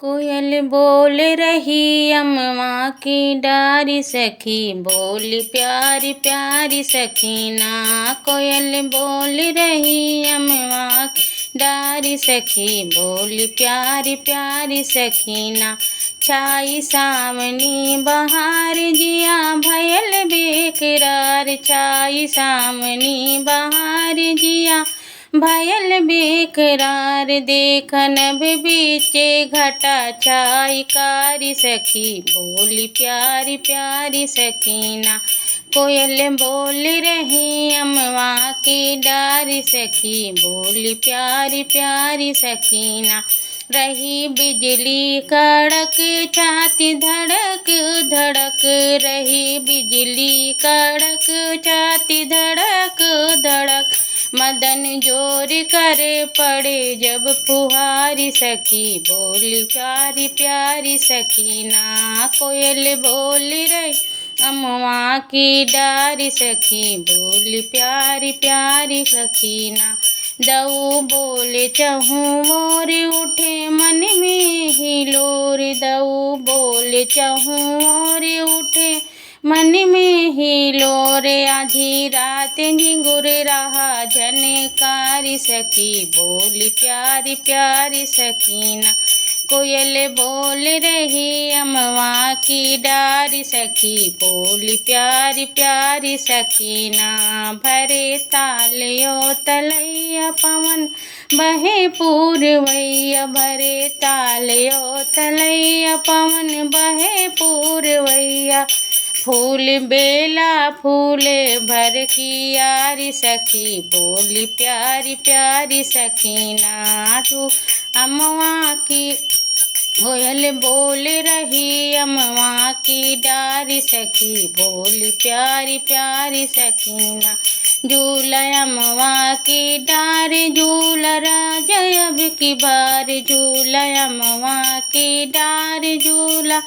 कोयल बोल रही अम्मा की डारी सखी, बोल प्यारी प्यारी सखीना। कोयल बोल रही अम्मा की डारी सखी, बोल प्यारी प्यारी सखीना। छाई सामनी बहार जिया भयल बेकरार, छाई सामनी बहार जिया भयल बेकरार। देखन बीचे घटा छाई कारी सखी, बोली प्यारी प्यारी सखीना। कोयल बोल रही अम्मा की डारी सखी, बोली प्यारी प्यारी सखीना। रही बिजली कड़क छाती धड़क धड़क, रही बिजली कड़क छाती धड़क धड़क। मदन जोर करे पड़े जब फुहारी सखी, बोली प्यारी प्यारी सखीना। कोयल बोल रही अम्मा की डारी सखी, बोली प्यारी प्यारी सखीना। दऊ बोले चहूँ मोर उठे मन में ही लोर, दऊ बोले चहूँ मोर उठे मन में ही लोर। आधी रात झिंगुर रहा झनकारी सखी, बोली प्यारी प्यारी सखीना। कोयल बोल रही अम्मा की डारी सखी, बोली प्यारी प्यारी सखीना। भरे तालियो तलैया पवन बहे पूरवैया, भरे तालियो तलैया पवन बहे पूरवैया। फूल बेला फूले भर की यारी सखी, बोली प्यारी प्यारी सखीना। तू अम्मा की कोयल बोल रही अम्मा की डारी सखी, बोली प्यारी प्यारी सखीना। झूला अम्मा की डारी झूला राजा अब की बार, झूला अम्मा की डारी झूला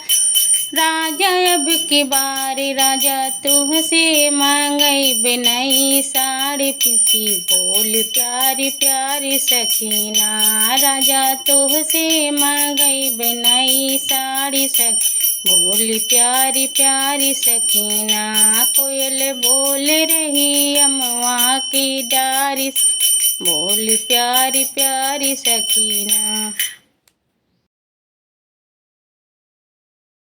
राजा अब की बारी। राजा तुमसे मांगई बिनई साड़ी पिसी, बोल प्यारी प्यारी सखीना। राजा तुमसे मांगई बिनई साड़ी सखी, बोल प्यारी प्यारी सखीना। कोयल बोल रही अम्मा की डारी, बोल प्यारी प्यारी सखीना।